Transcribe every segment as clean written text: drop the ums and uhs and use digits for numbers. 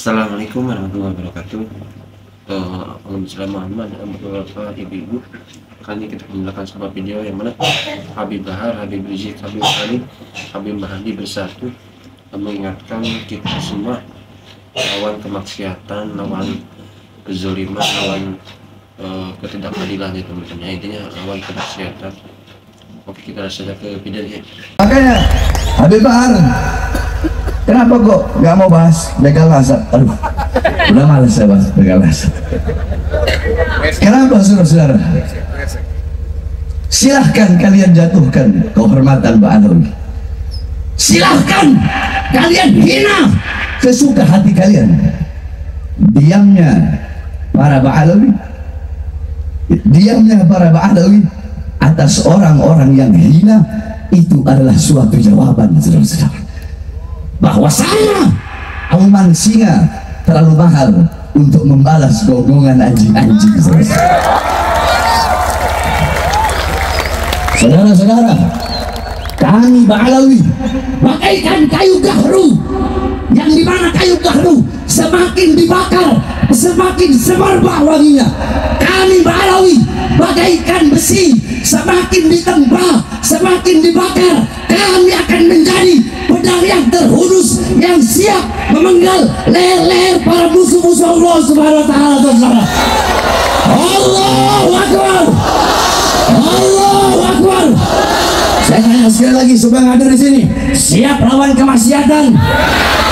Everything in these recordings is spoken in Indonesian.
Assalamualaikum warahmatullahi wabarakatuh. Salam Muhammad Bapak Ibu-ibu. Kali ini kita melakukan sebuah video yang mana Habib Bahar, Habib Rizik, Habib Ali, Habib Mahdi bersatu mengingatkan kita semua lawan kemaksiatan, lawan kezaliman, lawan ketidakadilan ya teman-teman. Intinya lawan kemaksiatan. Oke, kita saja ke videonya. Makanya Habib Bahar, kenapa kok nggak mau bahas begal asap? Aduh, udah males saya bahas begal asap. Kenapa saudara-saudara? Silahkan kalian jatuhkan kehormatan Ba'alawi. Silahkan kalian hina sesuka hati kalian. Diamnya para Ba'alawi, diamnya para Ba'alawi atas orang-orang yang hina itu adalah suatu jawaban, saudara-saudara, bahwa saya Auman Singa terlalu mahal untuk membalas gonggongan anjing-anjing. Saudara-saudara, kami Ba'alawi bagaikan kayu gahru, yang dimana kayu gahru semakin dibakar semakin semerbak wanginya. Kami Ba'alawi bagaikan besi, semakin ditembak semakin dibakar. Kami akan menjadi pedang yang terhunus yang siap memenggal leher-leher para musuh-musuh Allah Subhanahu wa taala. Saudara, Allahu Akbar, Allahu Akbar. Saya tanya sekali lagi, semua yang ada di sini siap lawan kemaksiatan,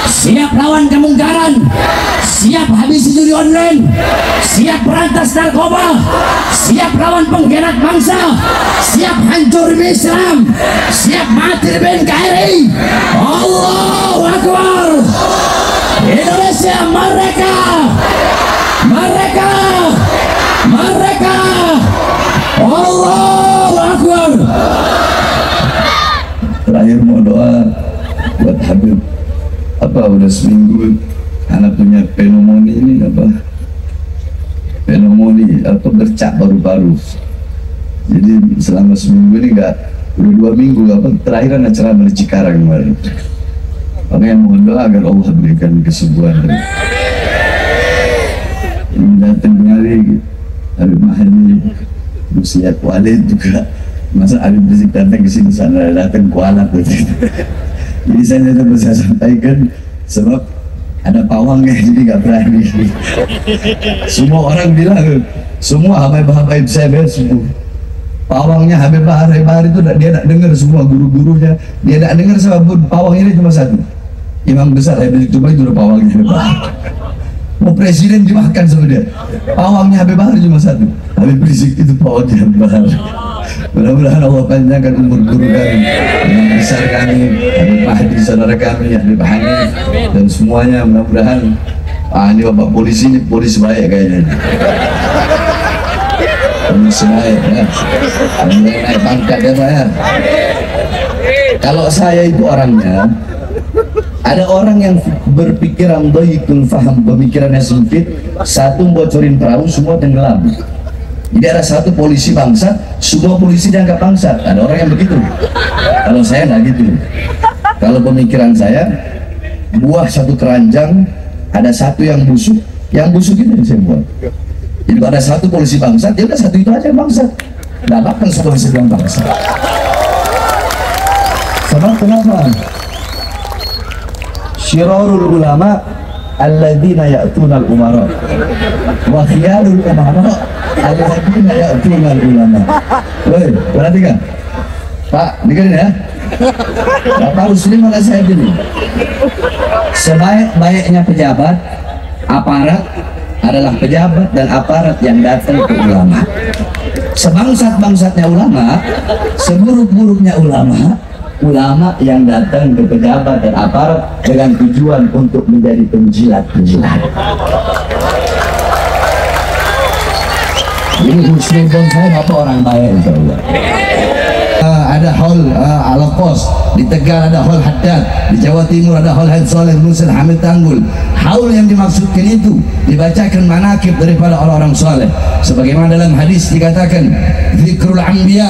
siap lawan kemungkaran, siap habisi judi online, siap berantas narkoba, siap lawan pengkhianat bangsa, siap hancur Islam, siap mati di NKRI. Allahu Akbar. Indonesia merdeka, merdeka, merdeka. Allahu Akbar. Terakhir mau doa buat Habib. Apa udah seminggu anak punya pneumonia ini, apa pneumonia atau bercak paru-paru. Jadi selama seminggu ini udah 2 minggu apa terakhir anak ceramah di Cikarang kemarin. Makanya mohon doa agar Allah berikan kesembuhan. Ini datang kemari Habib Mahdi, Rusia Kuala juga. Masa Habib Rizik datang ke sini, sana datang Kuala gitu. Jadi saya bisa sampaikan sebab ada pawangnya, jadi nggak berani. Semua orang bilang, semua Habib saya semua pawangnya Habib Bahar itu dia nak dengar, semua guru-gurunya dia nak dengar, sebab pawangnya cuma satu, imam besar Habib Rizik cuma itu udah pawangnya Habib Bahar. Mau presiden dimakan sama dia, pawangnya Habib Bahar cuma satu, Habib Rizik itu pawangnya Habib Bahar. Mudah-mudahan Allah panjangkan umur guru kami, yang besar kami, Habib Mahdi saudara kami, Habib Hanif dan semuanya. Mudah-mudahan ini bapak polisi, ini polisi baik kayaknya, polisi baik ya, naik pangkat ya saya. Kalau saya itu orangnya, ada orang yang berpikiran dhaikul faham, pemikirannya sempit, satu bocorin perahu semua tenggelam. Jadi ada satu polisi bangsa, semua polisi dianggap bangsa. Ada orang yang begitu. Kalau saya nggak gitu. Kalau pemikiran saya, buah satu keranjang, ada satu yang busuk itu yang saya buat. Jadi kalau ada satu polisi bangsa, dia udah satu itu aja yang bangsa. Nggak bakal semua polisi yang bangsa. Sebab kenapa? Syirarul ulama alladzina ya'tunal umara wa khiyarul umara alladzina ya'tunal ulama. Woi, perhatikan Pak, dengerin ya, Bapak Muslim mana saya dulu. Sebaik-baiknya pejabat, aparat adalah pejabat dan aparat yang datang ke ulama. Sebangsat-bangsatnya ulama, seburuk-buruknya ulama, ulama yang datang ke pejabat dan aparat dengan tujuan untuk menjadi penjilat-penjilat. Ini Muslim pun saya apa orang baik, insyaallah. Ada hall Al-Qos, di Tegal ada hall Haddad, di Jawa Timur ada hall Haid Saleh Musa Hamid Tanggul. Haul yang dimaksudkan itu dibacakan manakib daripada orang-orang saleh, sebagaimana dalam hadis dikatakan, zikrul anbiya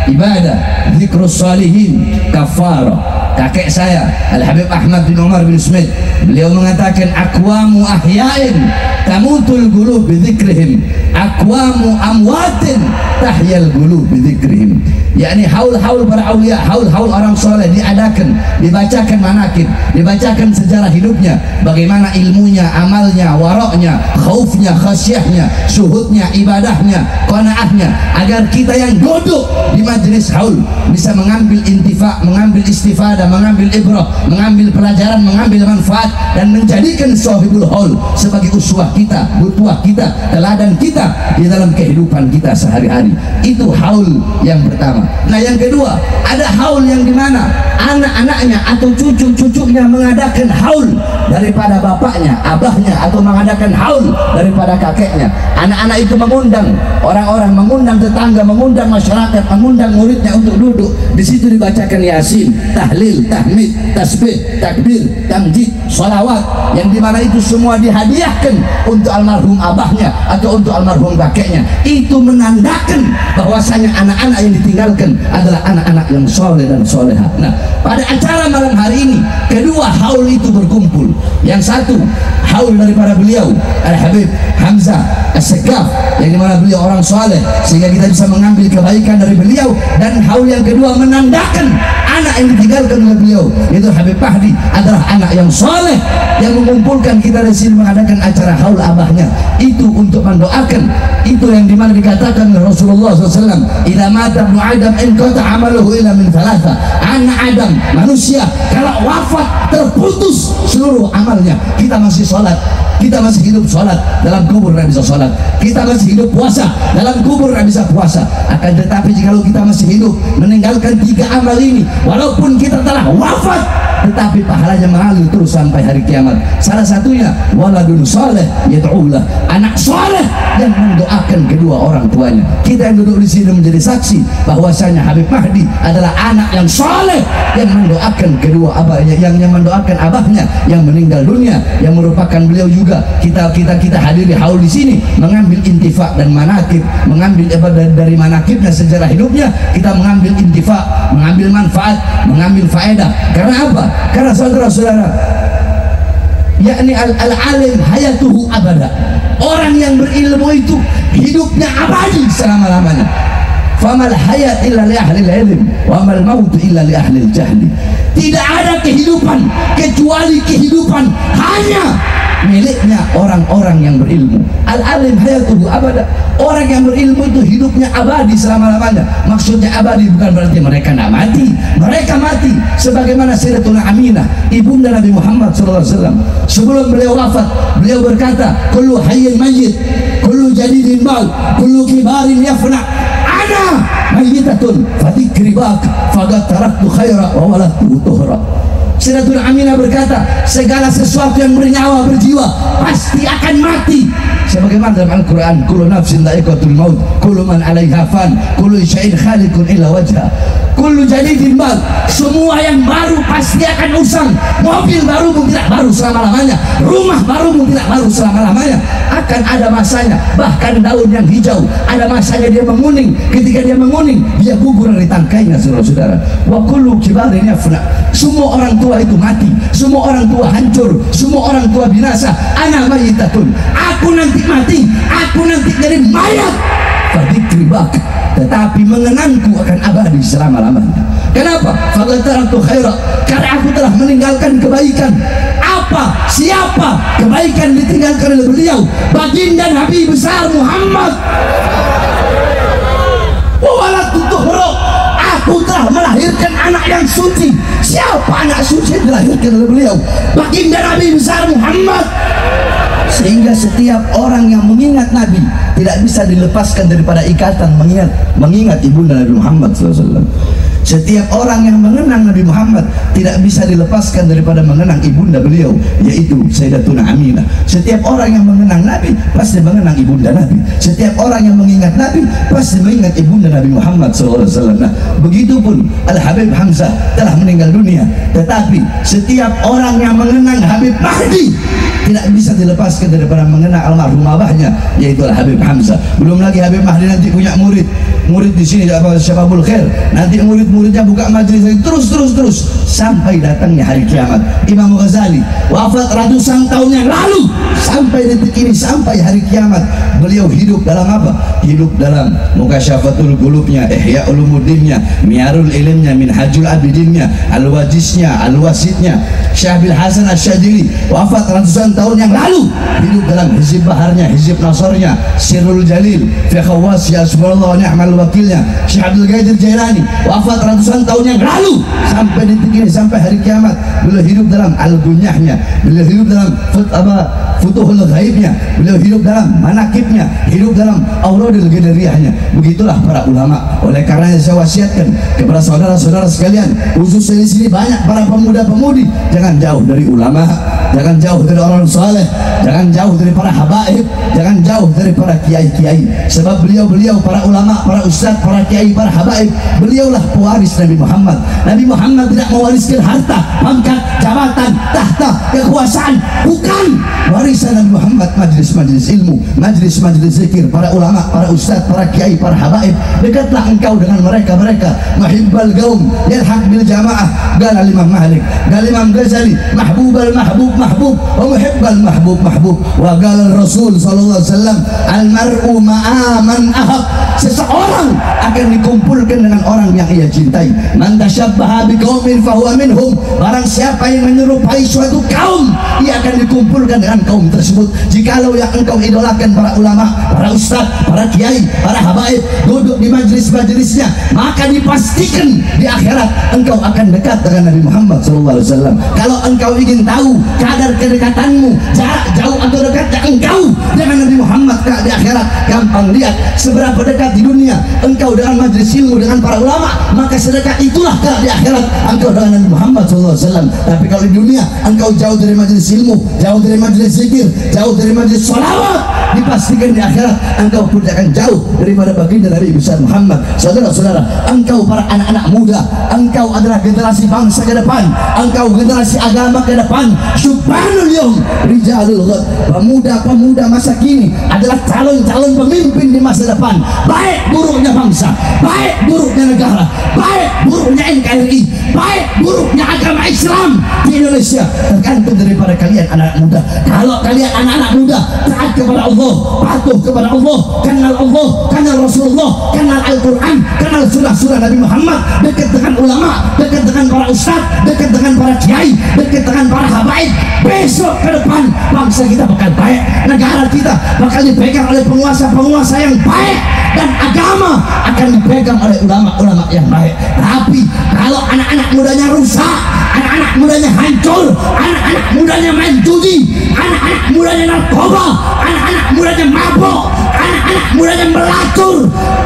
ibadah, zikrus salihin kafarah. kakek saya Al-Habib Ahmad bin Umar bin Smith, beliau mengatakan aqwamu ahya'in tamutul qulub bi dzikrihim, aqwamu amwatin tahyal qulub bi dzikrihim. yakni haul-haul para aulia, haul-haul orang soleh diadakan, dibacakan manakib, dibacakan sejarah hidupnya, bagaimana ilmunya, amalnya, waroknya, khaufnya, khasyahnya, syuhudnya, ibadahnya, qanaahnya, agar kita yang duduk di majlis haul bisa mengambil intifa, mengambil istifadah, mengambil ibrah, mengambil pelajaran, mengambil manfaat, dan menjadikan sahibul haul sebagai uswah kita, butuah kita, teladan kita di dalam kehidupan kita sehari-hari. Itu haul yang pertama. Nah, yang kedua, ada haul yang dimana anak-anaknya atau cucu-cucunya mengadakan haul daripada bapaknya, abahnya, atau mengadakan haul daripada kakeknya. Anak-anak itu mengundang orang-orang, mengundang tetangga, mengundang masyarakat, mengundang muridnya untuk duduk di situ, dibacakan yasin, tahlil, tahmid, tasbih, takbir, tamjid, sholawat, yang dimana itu semua dihadiahkan untuk almarhum abahnya atau untuk almarhum kakeknya. Itu menandakan bahwasanya anak-anak yang ditinggalkan adalah anak-anak yang soleh dan soleha. Nah, pada acara malam hari ini, kedua haul itu berkumpul. Yang satu haul daripada beliau Al-Habib Hamzah As-Segaf, yang dimana beliau orang soleh sehingga kita bisa mengambil kebaikan dari beliau. Dan haul yang kedua menandakan anak yang ditinggalkan oleh beliau, yaitu Habib Mahdi, adalah anak yang soleh yang mengumpulkan kita di sini mengadakan acara haul abahnya. Itu untuk mendoakan. Itu yang dimana dikatakan oleh Rasulullah SAW, idza mata ibnu Adam inqata amaluhu illa min thalatha. Anak Adam, manusia, kalau wafat terputus seluruh amalnya. Kita masih sholat, kita masih hidup sholat, dalam kubur tidak bisa sholat. Kita masih hidup puasa, dalam kubur tidak bisa puasa. Akan tetapi jika kita masih hidup meninggalkan tiga amal ini, walaupun kita telah wafat, tetapi pahalanya mengalir terus sampai hari kiamat. Salah satunya waladun soleh yad'ulah, anak soleh yang mendoakan kedua orang tuanya. Kita yang duduk di sini menjadi saksi bahwasanya Habib Mahdi adalah anak yang soleh yang mendoakan kedua abahnya, yang mendoakan abahnya yang meninggal dunia, yang merupakan beliau juga. Kita hadiri haul di sini mengambil intifa dan manakib, mengambil dari manakibnya, sejarah hidupnya, kita mengambil intifa, mengambil manfaat, mengambil faedah. Karena apa? Karena saudara-saudara, yakni al-alim hayatuhu abada. Orang yang berilmu itu hidupnya abadi selama-lamanya. Famal hayat illa li ahli ilm wa mal maut illa li ahli jahli. Tidak ada kehidupan kecuali kehidupan hanya miliknya orang-orang yang berilmu. Al-alim hayatuhu abada. Orang yang berilmu itu hidupnya abadi selama-lamanya. Maksudnya abadi bukan berarti mereka tidak mati. Mereka mati sebagaimana Sayyidatuna Aminah, ibunda Nabi Muhammad SAW. Sebelum beliau wafat, beliau berkata, kullu hayyin mayyit, kullu jadidin bal, kullu kibarin yafna, ana mayyitatun fadikri bak faqad taraktu khaira wa waladtu tuhra. Sayyidatuna Aminah berkata, segala sesuatu yang bernyawa, berjiwa pasti akan mati. Sebagaimana dalam Al-Quran, kullu nafsin dha'iqatul maut, kullu man 'alaiha fan, kullu syai'in khaliqun illa wajha, kullu jadidin bal. Semua yang baru pasti akan usang. Mobil baru pun tidak baru selama-lamanya, rumah baru pun tidak baru selama-lamanya. Akan ada masanya. Bahkan daun yang hijau ada masanya dia menguning. Ketika dia menguning, dia gugur dari tangkainya, saudara-saudara. Wa kullu kibarin yafna. Semua orang tua itu mati, semua orang tua hancur, semua orang tua binasa. Ana mayyitatun, aku nanti mati, aku nanti jadi mayat. Fadzikri bak, tetapi mengenangku akan abadi selama-lamanya. Kenapa? Faqad taraktu khaira, karena aku telah meninggalkan kebaikan. Apa? Siapa? Kebaikan ditinggalkan oleh beliau, baginda Nabi besar Muhammad. Wa waladtu tuhra, aku telah melahirkan anak yang suci. Siapa anak suci yang dilahirkan oleh beliau? Baginda Nabi besar Muhammad. Sehingga setiap orang yang mengingat Nabi tidak bisa dilepaskan daripada ikatan mengingat ibunda Nabi Muhammad SAW. Setiap orang yang mengenang Nabi Muhammad tidak bisa dilepaskan daripada mengenang ibunda beliau, yaitu Sayyidatuna Aminah. Setiap orang yang mengenang Nabi pasti mengenang ibunda Nabi. Setiap orang yang mengingat Nabi pasti mengingat ibunda Nabi Muhammad SAW. Nah, begitupun Al-Habib Hamzah telah meninggal dunia, tetapi setiap orang yang mengenang Habib Mahdi tidak bisa dilepaskan melepaskan daripada mengenal almarhum abahnya, yaitu Habib Hamzah. Belum lagi Habib Mahdi nanti punya murid di sini, Syababul Khair. Nanti murid-muridnya buka majelis terus sampai datangnya hari kiamat. Imam Ghazali wafat ratusan tahun yang lalu, sampai detik ini, sampai hari kiamat beliau hidup dalam apa? Hidup dalam Mukasyafatul Qulubnya, Ihya Ulumuddinnya, Miarul Ilmnya, Minhajul Abidinnya, Al-Wajisnya, Al-Wasidnya. Syekh Bil Hasan Asy-Syadzili wafat ratusan tahun yang lalu, hidup dalam Hizib Baharnya, Hizib Nasrnya, Sirrul Jalil, fi Khawas ya subhanallah ni'mal wakilnya. Syekh Abdul Qadir Jailani wafat ratusan tahun yang lalu, sampai detik ini, sampai hari kiamat beliau hidup dalam Al-Gunyahnya, beliau hidup dalam Futuhul Ghaibnya, beliau hidup dalam Manakibnya, hidup dalam Auradul Qadariyahnya. Begitulah para ulama. Oleh karena saya wasiatkan kepada saudara-saudara sekalian, khususnya di sini banyak para pemuda-pemudi, jangan jauh dari ulama, jangan jauh dari orang saleh, jangan jauh dari para habaib, jangan jauh dari para kiai-kiai. Sebab beliau-beliau para ulama, para ustaz, para kiai, para habaib, beliaulah pewaris Nabi Muhammad. Nabi Muhammad tidak mewariskan harta, pangkat, jabatan, tahta, kekuasaan, bukan. Warisan Nabi Muhammad majlis-majlis ilmu, majlis-majlis zikir, para ulama, para ustaz, para kiai, para habaib. Dekatlah engkau dengan mereka-mereka. Mahibbal gaum yalhaq bil jamaah, qala Imam Malik, qala Imam Ghazali, mahbubal mahbub mahbub wa muhibbal mahbub mahbub, wa qala Rasul sallallahu alaihi wasallam, al mar'u ma'a man ahab. Seseorang akan dikumpulkan dengan orang yang ia cintai. Man tasyabbaha biqaumin fahuwa minhum. Barang siapa yang menyerupai suatu kaum, ia akan dikumpulkan dengan kaum tersebut. Jikalau yang engkau idolakan para ulama, para ustaz, para kiai, para habaib, duduk di majlis-majlisnya, maka dipastikan di akhirat engkau akan dekat dengan Nabi Muhammad SAW. Kalau engkau ingin tahu kadar kedekatanmu, jarak jauh atau dekatnya engkau dengan Nabi Muhammad di akhirat, gampang lihat seberapa dekat di dunia engkau dengan majlis ilmu, dengan para ulama, maka sedekat itulah di akhirat engkau dengan Nabi Muhammad SAW. Tapi kalau di dunia engkau jauh dari majlis ilmu, jauh dari majlis zikir, jauh dari majlis sholawat, dipastikan di akhirat engkau pun akan jauh daripada baginda Nabi besar Muhammad. Saudara-saudara, engkau para anak-anak muda, engkau adalah generasi bangsa ke depan, engkau generasi agama ke depan. Subhanul yawm rijalul ghad. Pemuda-pemuda masa kini adalah calon-calon pemimpin di masa depan. Baik buruknya bangsa, baik buruknya negara, baik buruknya NKRI, baik buruknya agama Islam di Indonesia tergantung daripada kalian anak-anak muda. Kalau kalian anak-anak muda taat kepada Allah, patuh kepada Allah, kenal Rasulullah, kenal Al-Quran, kenal surah-surah Nabi Muhammad, dekat dengan ulama, dekat dengan para ustaz, dekat dengan para kiai, dekat dengan para habaib, besok ke depan bangsa kita bakal baik, negara kita bakal dipegang oleh penguasa-penguasa yang baik, dan agama akan dipegang oleh ulama-ulama yang baik. Tapi kalau anak-anak mudanya rusak, anak-anak mudanya hancur, anak-anak mudanya main judi, anak-anak mudanya narkoba, anak-anak mudanya mabuk, anak-anak mudanya melacur,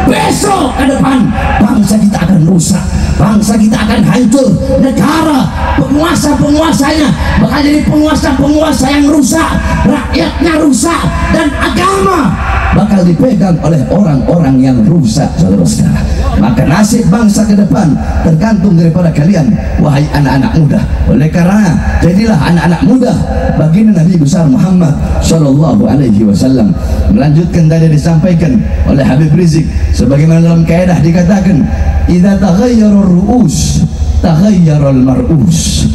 besok ke depan bangsa kita akan rusak, bangsa kita akan hancur, negara penguasa-penguasanya bakal jadi penguasa-penguasa yang rusak, rakyatnya rusak, dan agama bakal dipegang oleh orang-orang yang rusak. Saudara-saudara, maka nasib bangsa ke depan tergantung daripada kalian, wahai anak-anak muda. Oleh karena jadilah anak-anak muda baginda Nabi besar Muhammad sallallahu alaihi wasallam. Melanjutkan tadi disampaikan oleh Habib Rizik, sebagaimana dalam kaidah dikatakan, idza taghayyara ar-ru'us taghayyara al-mar'us.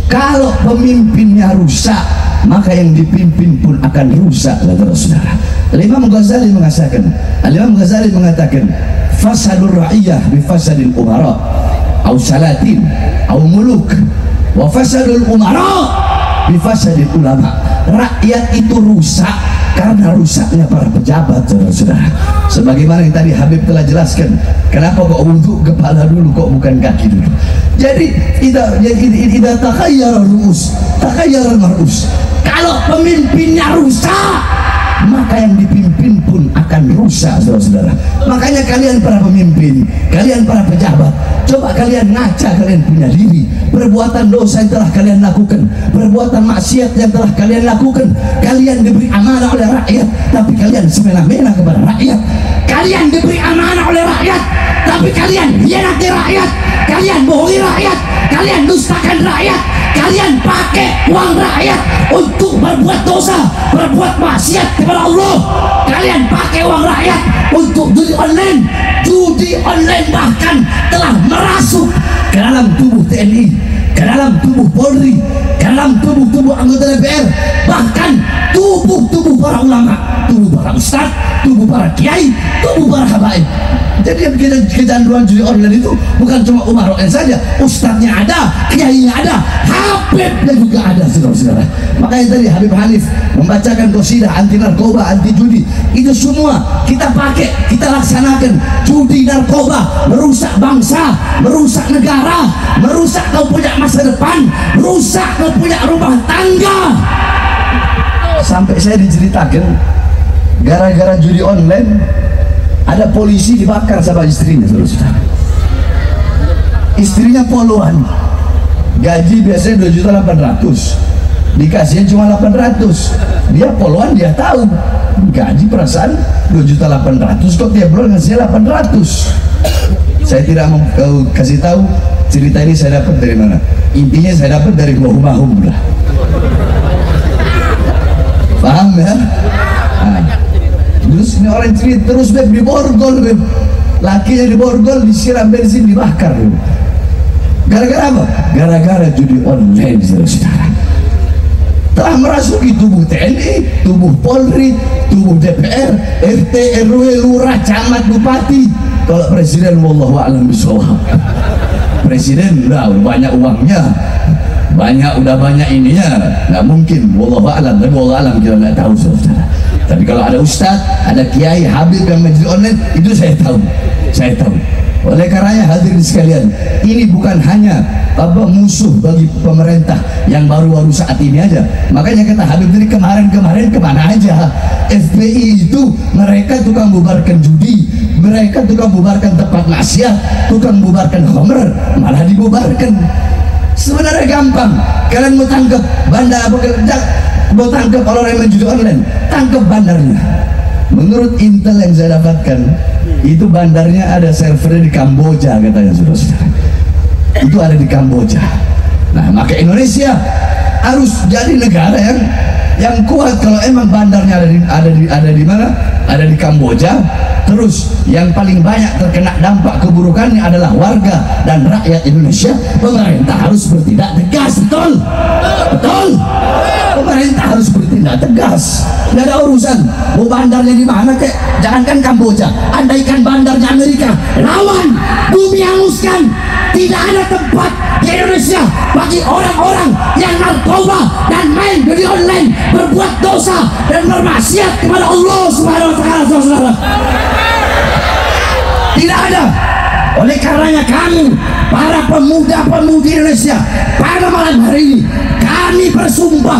Kalau pemimpinnya rusak, maka yang dipimpin pun akan rusak. Saudara-saudara, Imam Ghazali mengatakan fasadur ra'iyah bi fasadil umara au salatin au muluk, wa fasadul umara bi fasadil ulama. Rakyat itu rusak karena rusaknya para pejabat. Saudara-saudara, sebagaimana yang tadi Habib telah jelaskan, kenapa kok untuk kepala dulu kok bukan kaki dulu. Jadi idza takhayyara ru'us takhayyara mar'us. Kalau pemimpinnya rusak, maka yang dipimpin pun akan rusak. Saudara-saudara, makanya kalian para pemimpin, kalian para pejabat, coba kalian ngaca, kalian punya diri. Perbuatan dosa yang telah kalian lakukan, perbuatan maksiat yang telah kalian lakukan, kalian diberi amanah oleh rakyat, tapi kalian semena-mena kepada rakyat. Kalian diberi amanah oleh rakyat, tapi kalian hianati rakyat, kalian bohongi rakyat, kalian dustakan rakyat, Kalian pakai uang rakyat untuk berbuat dosa, berbuat maksiat kepada Allah. Kalian pakai uang rakyat untuk judi online. Judi online bahkan telah merasuk ke dalam tubuh TNI, ke dalam tubuh Polri, ke dalam tubuh anggota DPR, bahkan tubuh para ulama, tubuh para ustadz, tubuh para kiai, tubuh para habaib. Jadi yang kecanduan judi online itu bukan cuma Umar Roen saja, ustadznya ada, kiainya ada, Habibnya juga ada, saudara-saudara. Makanya tadi Habib Hanif membacakan qasidah anti narkoba, anti judi, itu semua kita pakai, kita laksanakan. Judi, narkoba merusak bangsa, merusak negara, merusak kau punya masa depan, rusak kau punya rumah tangga. Sampai saya diceritakan gara-gara judi online ada polisi dibakar sama istrinya, saudara-saudara. Istrinya poluan, gaji biasanya 2.800.000, dikasihnya cuma 800. Dia poluan, dia tahu gaji perasaan 2.800.000, kok tiap bulan ngasihnya 800. Saya tidak mau kasih tahu cerita ini saya dapat dari mana. Intinya saya dapat dari Wahumahum lah. Paham ya? Nah, terus ini orang cerita terus beb di borgol, beb lakinya di borgol, disiram bensin, dibakar, beb. Gara-gara apa? Gara-gara judi online, saudara-saudara. Telah merasuki tubuh TNI, tubuh Polri, tubuh DPR, RT, RW, lurah, camat, bupati. Kalau presiden, wallahu a'lam bishawab. Presiden udah banyak uangnya, udah banyak ininya, nggak mungkin. Wallahu a'lam, tapi wallahu a'lam kita nggak tahu, saudara. Tapi kalau ada ustadz, ada kiai, habib yang menjadi online, itu saya tahu. Oleh karenanya hadirin sekalian, ini bukan hanya musuh bagi pemerintah yang baru-baru saat ini aja. Makanya kata Habib tadi, kemarin kemana aja? FPI itu mereka tukang bubarkan judi, mereka tukang bubarkan tempat maksiat, tukang bubarkan khamr, malah dibubarkan. Sebenarnya gampang, kalian mau tangkap bandar apa, mau tangkap orang yang menjudi online, tangkap bandarnya. Menurut intel yang saya dapatkan, itu bandarnya ada servernya di Kamboja, katanya, saudara-saudara. Itu ada di Kamboja. Nah, maka Indonesia harus jadi negara yang kuat. Kalau emang bandarnya ada di mana? Ada di Kamboja. Terus yang paling banyak terkena dampak keburukannya adalah warga dan rakyat Indonesia. Pemerintah harus bertindak tegas, betul? Betul? Pemerintah harus bertindak tegas. Tidak ada urusan mau bandarnya di mana, kek. Jangankan Kamboja, andaikan bandarnya Amerika, lawan, bumi hanguskan. Tidak ada tempat di Indonesia bagi orang-orang yang narkoba dan main judi online, berbuat dosa dan bermaksiat kepada Allah Subhanahu wa Ta'ala, saudara. Tidak ada. Oleh karenanya kami, para pemuda-pemudi Indonesia, pada malam hari ini kami bersumpah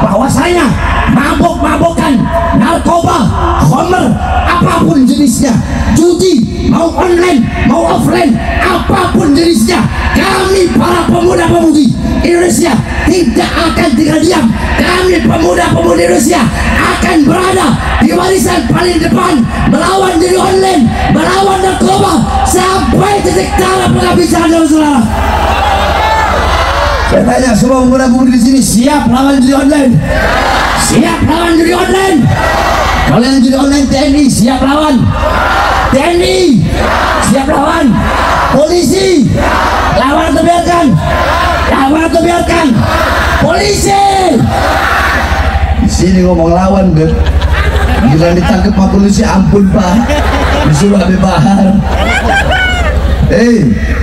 bahwasanya mabok-mabokan, narkoba, khamr, apapun jenisnya, judi, mau online, mau offline, apapun jenisnya, kami para pemuda-pemudi Indonesia tidak akan tinggal diam. Kami pemuda-pemudi Indonesia akan berada di barisan paling depan, melawan judi online, melawan narkoba, sampai titik darah penghabisan, saudara. Saya tanya semua pemuda-pemudi di sini, siap lawan judi online? Siap lawan judi online? Kalau yang judi online TNI siap lawan? TNI siap lawan? Polisi lawan atau biarkan? Lawan atau biarkan? Polisi di sini ngomong lawan, Beb. Gila ditangkap sama polisi, ampun Pak, disuruh Habib Bahar.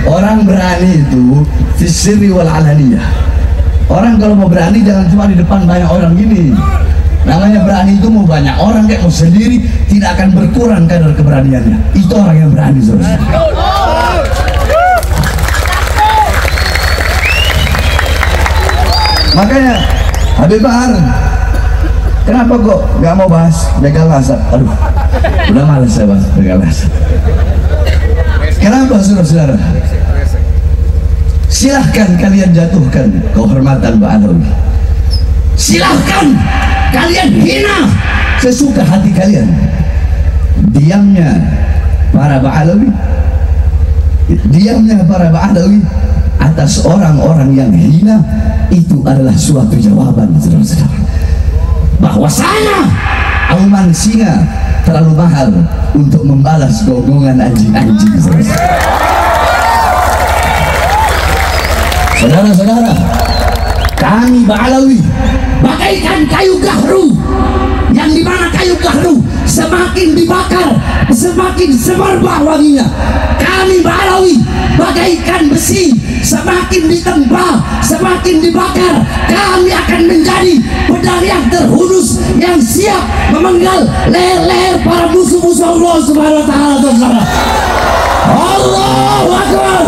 Orang berani itu fisiri wal alaniyah. Orang kalau mau berani jangan cuma di depan banyak orang gini. Namanya berani itu mau banyak orang kayak mau sendiri, tidak akan berkurang kadar keberaniannya. Itu orang yang berani, saudara. Makanya Habib Bahar, kenapa kok nggak mau bahas begal asap? Aduh, udah males saya bahas begal asap. Kenapa, saudara-saudara? Silahkan kalian jatuhkan kehormatan Mbak Alawi. Silahkan kalian hina sesuka hati kalian. Diamnya para Mbak Alawi, atas orang-orang yang hina, itu adalah suatu jawaban, saudara-saudara, bahwasanya auman singa terlalu mahal untuk membalas gonggongan anjing-anjing, saudara-saudara. Kami Ba'alawi bagaikan kayu gahru, yang dimana kayu gahru semakin dibakar semakin semerbak wanginya. Kami Ba'alawi bagaikan besi, semakin ditempa semakin dibakar. Kami akan menjadi pedang yang terhunus, yang siap memenggal leher-leher para musuh-musuh Allah Subhanahu wa taala, saudara. Allahu Akbar,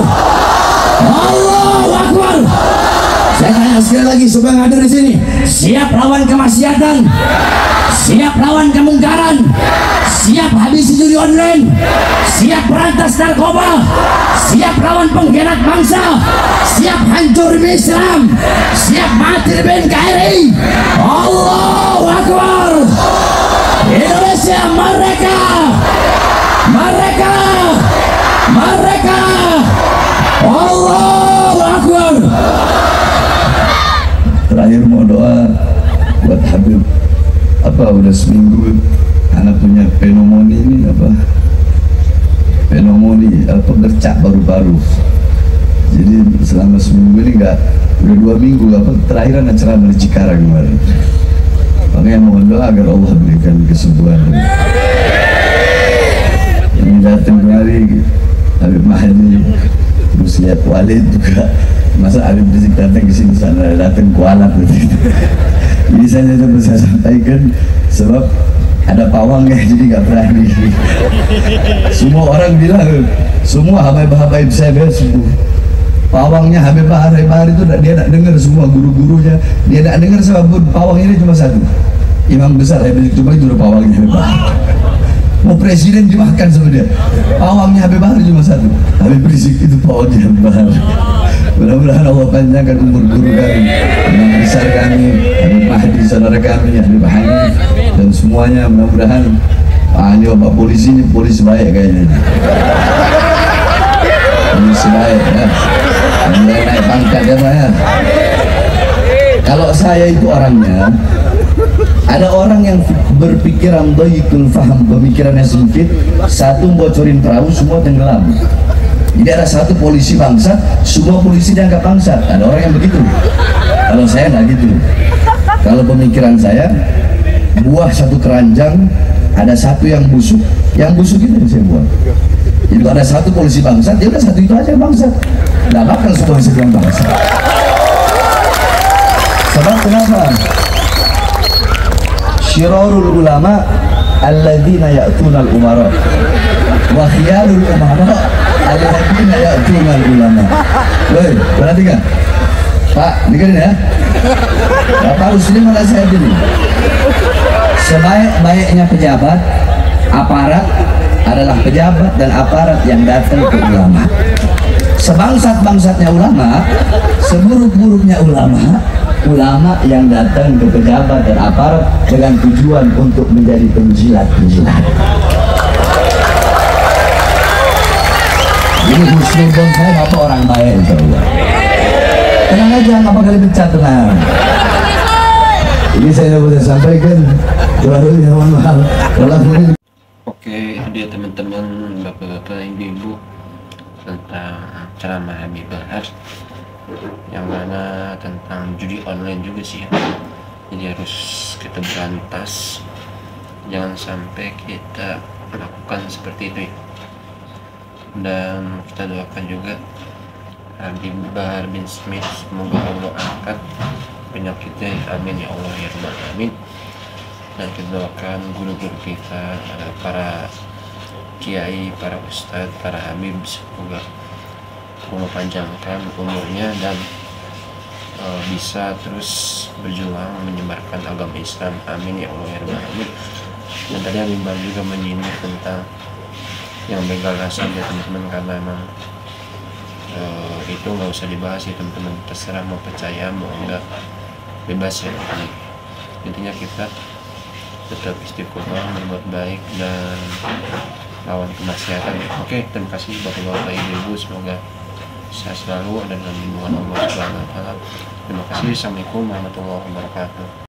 Allahu Akbar. Saya tanya sekali lagi, semua yang ada di sini, siap lawan kemaksiatan, siap lawan kemungkaran, siap habisi judi online, siap berantas narkoba, siap lawan pengkhianat bangsa, siap hancur Islam, siap mati di NKRI. Allahu Akbar. Indonesia merdeka, merdeka, merdeka. Allahu Akbar. Terakhir mau doa buat Habib. Udah seminggu anak punya pneumonia ini, pneumonia bercak baru-baru. Jadi selama seminggu ini udah 2 minggu terakhir anak ceramah di Cikarang kemarin. Makanya mohon doa agar Allah berikan kesembuhan. Ini datang kemari Habib Mahdi, terus lihat Walid juga. Masa Habib Rizik datang ke sini, sana datang kualat gitu. Jadi saya bisa sampaikan, sebab ada pawangnya jadi nggak berani. Semua orang bilang, semua habaib-habaib saya sembuh. Pawangnya Habib Bahar itu dia tak dengar, semua guru-gurunya dia tak dengar, sebab pawang ini cuma satu, imam besar Habib Rizik cuma itu pawangnya Habib Bahar. Mau presiden dimakan sama dia, pawangnya Habib Bahar cuma satu, Habib Rizik itu pawangnya Habib Bahar. Mudah-mudahan Allah panjangkan umur guru kami, imam besar kami, Habib Mahdi saudara kami, Habib Hanif, dan semuanya. Mudah-mudahan ini bapak polisi ini polisi baik kayaknya, polisi baik ya, mulai naik pangkat ya saya. Kalau saya itu orangnya, ada orang yang berpikiran dhayiqul faham, pemikirannya sempit, satu bocorin perahu semua tenggelam. Jadi ada satu polisi bangsa, semua polisi dianggap bangsa. Ada orang yang begitu. Kalau saya nggak gitu. Kalau pemikiran saya, buah satu keranjang, ada satu yang busuk itu yang saya buang. Jadi kalau ada satu polisi bangsa, dia udah satu itu aja bangsa. Nggak bakal semua polisi bilang bangsa. Sebab kenapa? Syirarul ulama alladzina ya'tunal umara wa khiyarul umara alladzina ya'tunal ulama. Woi, perhatikan Pak, dengerin ya, Bapak Muslim malah saya dulu. Sebaik-baiknya pejabat, aparat adalah pejabat dan aparat yang datang ke ulama. Sebangsat-bangsatnya ulama, seburuk-buruknya ulama, ulama yang datang ke pejabat dan aparat dengan tujuan untuk menjadi penjilat-penjilat. Ini husnudon saya, Bapak orang baik insya Allah. Tenang aja, nggak bakal dipecat, tenang. Ini saya sudah sampaikan. Mohon maaf. Oke, itu dia teman-teman, bapak-bapak, ibu-ibu, tentang ceramah Habib Bahar, yang mana tentang judi online juga sih. Jadi harus kita berantas, jangan sampai kita melakukan seperti itu ya. Dan kita doakan juga Habib Bahar bin Smith, semoga Allah angkat penyakitnya, amin ya Allah ya Rabbal alamin. Dan kita doakan guru-guru kita, para kiai, para ustadz, para habib, semoga Allah panjangkan umurnya dan bisa terus berjuang menyebarkan agama Islam, amin ya Allah ya Rabbal alamin. Dan tadi Habib Bahar juga menyindir tentang yang begal nasab ya teman-teman, karena emang itu nggak usah dibahas ya teman-teman, terserah mau percaya mau enggak, bebas ya teman-teman. Intinya kita tetap istiqomah, berbuat baik dan lawan kemaksiatan. Oke, terima kasih bapak-bapak ibu-ibu, semoga sehat selalu, ada dalam lindungan Allah Subhanahu wa taala. Terima kasih. Assalamualaikum warahmatullahi wabarakatuh.